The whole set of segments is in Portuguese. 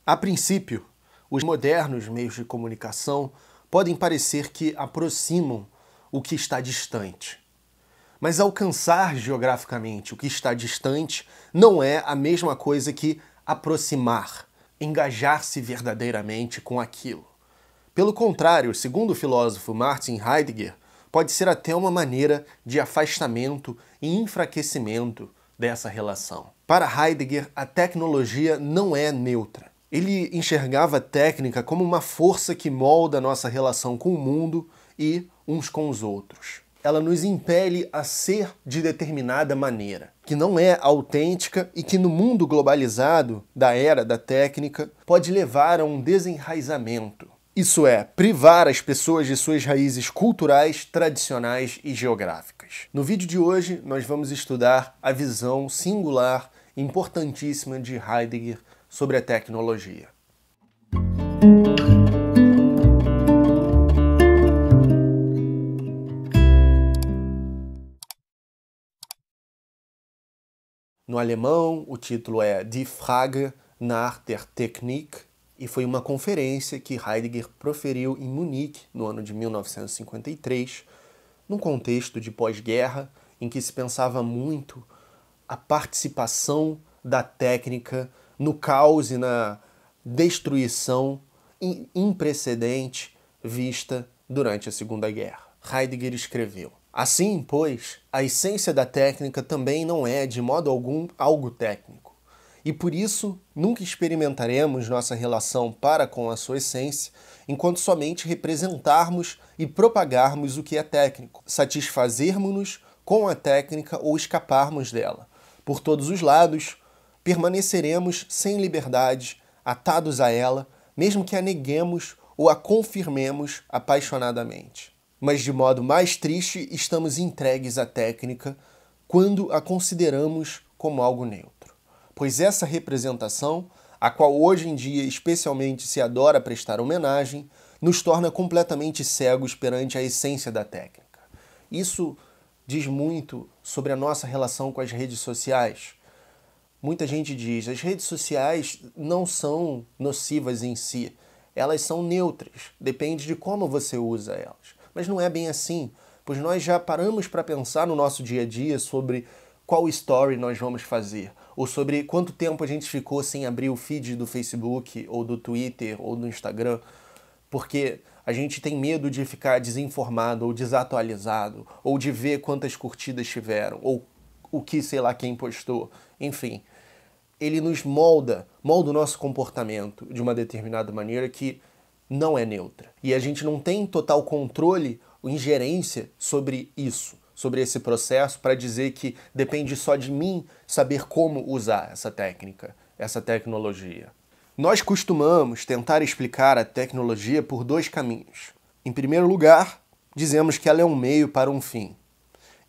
A princípio, os modernos meios de comunicação podem parecer que aproximam o que está distante. Mas alcançar geograficamente o que está distante não é a mesma coisa que aproximar, engajar-se verdadeiramente com aquilo. Pelo contrário, segundo o filósofo Martin Heidegger, pode ser até uma maneira de afastamento e enfraquecimento dessa relação. Para Heidegger, a tecnologia não é neutra. Ele enxergava a técnica como uma força que molda a nossa relação com o mundo e uns com os outros. Ela nos impele a ser de determinada maneira, que não é autêntica e que no mundo globalizado da era da técnica pode levar a um desenraizamento. Isso é, privar as pessoas de suas raízes culturais, tradicionais e geográficas. No vídeo de hoje, nós vamos estudar a visão singular e importantíssima de Heidegger sobre a tecnologia. No alemão, o título é Die Frage nach der Technik, e foi uma conferência que Heidegger proferiu em Munique no ano de 1953, num contexto de pós-guerra em que se pensava muito a participação da técnica no caos e na destruição imprecedente vista durante a Segunda Guerra. Heidegger escreveu: assim, pois, a essência da técnica também não é, de modo algum, algo técnico. E por isso, nunca experimentaremos nossa relação para com a sua essência enquanto somente representarmos e propagarmos o que é técnico, satisfazermos-nos com a técnica ou escaparmos dela. Por todos os lados, permaneceremos sem liberdade, atados a ela, mesmo que a neguemos ou a confirmemos apaixonadamente. Mas de modo mais triste, estamos entregues à técnica quando a consideramos como algo neutro. Pois essa representação, a qual hoje em dia especialmente se adora prestar homenagem, nos torna completamente cegos perante a essência da técnica. Isso diz muito sobre a nossa relação com as redes sociais. Muita gente diz, as redes sociais não são nocivas em si, elas são neutras, depende de como você usa elas. Mas não é bem assim, pois nós já paramos para pensar no nosso dia a dia sobre qual story nós vamos fazer, ou sobre quanto tempo a gente ficou sem abrir o feed do Facebook, ou do Twitter, ou do Instagram, porque a gente tem medo de ficar desinformado ou desatualizado, ou de ver quantas curtidas tiveram, ou o que sei lá quem postou, enfim. Ele nos molda o nosso comportamento de uma determinada maneira que não é neutra. E a gente não tem total controle ou ingerência sobre isso, sobre esse processo, para dizer que depende só de mim saber como usar essa técnica, essa tecnologia. Nós costumamos tentar explicar a tecnologia por dois caminhos. Em primeiro lugar, dizemos que ela é um meio para um fim.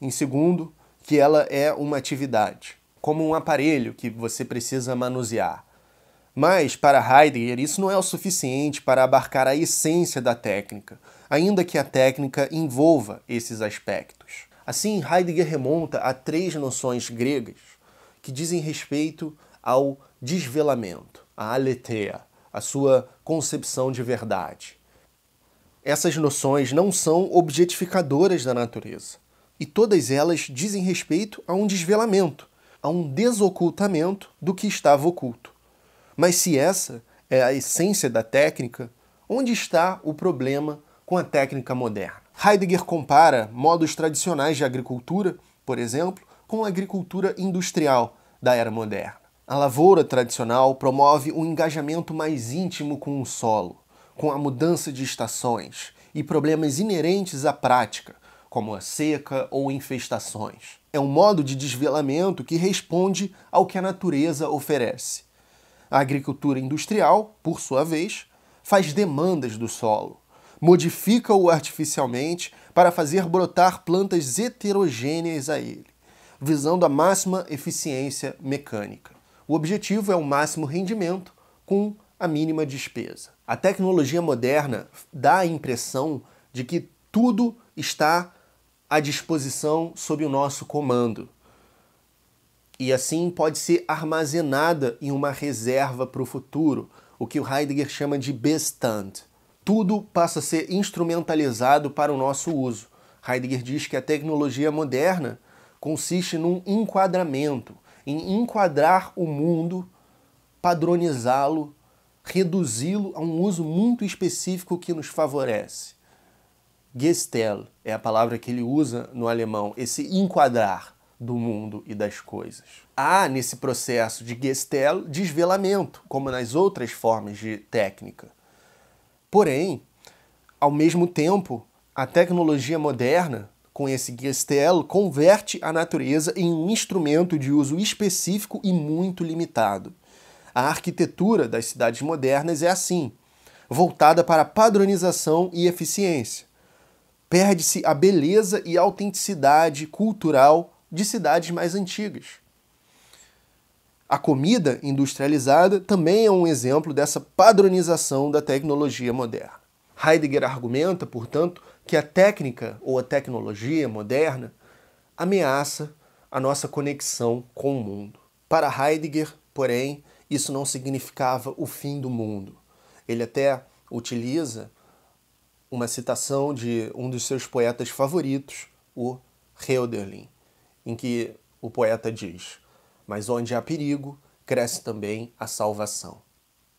Em segundo, que ela é uma atividade, como um aparelho que você precisa manusear. Mas, para Heidegger, isso não é o suficiente para abarcar a essência da técnica, ainda que a técnica envolva esses aspectos. Assim, Heidegger remonta a três noções gregas que dizem respeito ao desvelamento, a aletheia, a sua concepção de verdade. Essas noções não são objetificadoras da natureza, e todas elas dizem respeito a um desvelamento, a um desocultamento do que estava oculto. Mas se essa é a essência da técnica, onde está o problema com a técnica moderna? Heidegger compara modos tradicionais de agricultura, por exemplo, com a agricultura industrial da era moderna. A lavoura tradicional promove um engajamento mais íntimo com o solo, com a mudança de estações e problemas inerentes à prática, como a seca ou infestações. É um modo de desvelamento que responde ao que a natureza oferece. A agricultura industrial, por sua vez, faz demandas do solo, modifica-o artificialmente para fazer brotar plantas heterogêneas a ele, visando a máxima eficiência mecânica. O objetivo é o máximo rendimento com a mínima despesa. A tecnologia moderna dá a impressão de que tudo está à disposição sob o nosso comando. E assim pode ser armazenada em uma reserva para o futuro, o que o Heidegger chama de Bestand. Tudo passa a ser instrumentalizado para o nosso uso. Heidegger diz que a tecnologia moderna consiste num enquadramento, em enquadrar o mundo, padronizá-lo, reduzi-lo a um uso muito específico que nos favorece. Gestell é a palavra que ele usa no alemão, esse enquadrar do mundo e das coisas. Há nesse processo de Gestell desvelamento, como nas outras formas de técnica. Porém, ao mesmo tempo, a tecnologia moderna, com esse Gestell, converte a natureza em um instrumento de uso específico e muito limitado. A arquitetura das cidades modernas é assim, voltada para padronização e eficiência. Perde-se a beleza e autenticidade cultural de cidades mais antigas. A comida industrializada também é um exemplo dessa padronização da tecnologia moderna. Heidegger argumenta, portanto, que a técnica ou a tecnologia moderna ameaça a nossa conexão com o mundo. Para Heidegger, porém, isso não significava o fim do mundo. Ele até utiliza uma citação de um dos seus poetas favoritos, o Hölderlin, em que o poeta diz: "Mas onde há perigo, cresce também a salvação."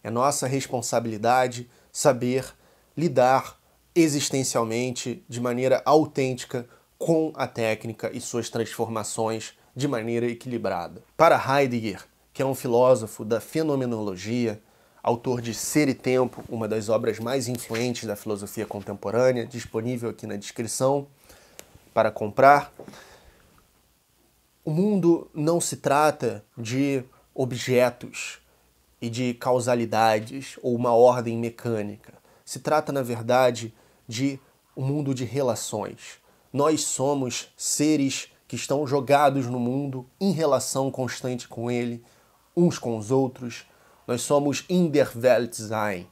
É nossa responsabilidade saber lidar existencialmente, de maneira autêntica, com a técnica e suas transformações de maneira equilibrada. Para Heidegger, que é um filósofo da fenomenologia, autor de Ser e Tempo, uma das obras mais influentes da filosofia contemporânea, disponível aqui na descrição para comprar, o mundo não se trata de objetos e de causalidades ou uma ordem mecânica. Se trata, na verdade, de um mundo de relações. Nós somos seres que estão jogados no mundo em relação constante com ele, uns com os outros. Nós somos in der Welt sein,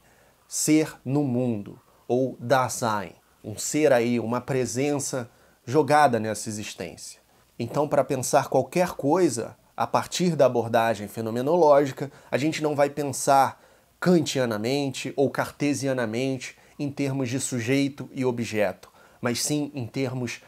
ser no mundo, ou Dasein, um ser aí, uma presença jogada nessa existência. Então, para pensar qualquer coisa, a partir da abordagem fenomenológica, a gente não vai pensar kantianamente ou cartesianamente em termos de sujeito e objeto, mas sim em termos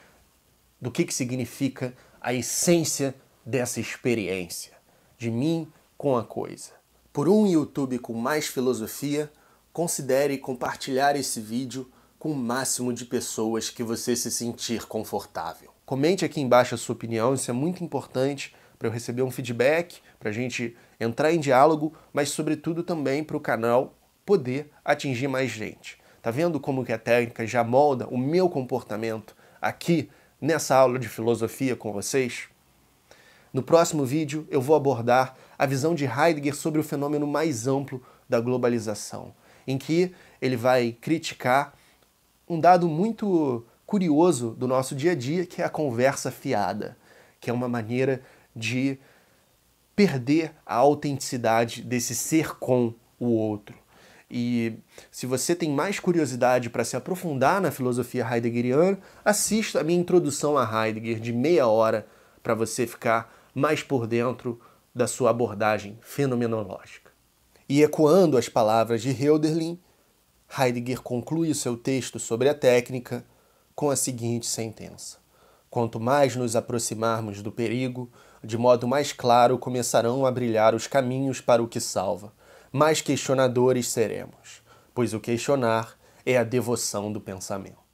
do que significa a essência dessa experiência, de mim com a coisa. Por um YouTube com mais filosofia, considere compartilhar esse vídeo com o máximo de pessoas que você se sentir confortável. Comente aqui embaixo a sua opinião, isso é muito importante para eu receber um feedback, para a gente entrar em diálogo, mas sobretudo também para o canal poder atingir mais gente. Tá vendo como que a técnica já molda o meu comportamento aqui nessa aula de filosofia com vocês? No próximo vídeo eu vou abordar a visão de Heidegger sobre o fenômeno mais amplo da globalização, em que ele vai criticar um dado muito curioso do nosso dia a dia, que é a conversa fiada, que é uma maneira de perder a autenticidade desse ser com o outro. E se você tem mais curiosidade para se aprofundar na filosofia heideggeriana, assista a minha introdução a Heidegger de meia hora para você ficar mais por dentro da sua abordagem fenomenológica. E ecoando as palavras de Hölderlin, Heidegger conclui o seu texto sobre a técnica com a seguinte sentença: quanto mais nos aproximarmos do perigo, de modo mais claro começarão a brilhar os caminhos para o que salva. Mais questionadores seremos, pois o questionar é a devoção do pensamento.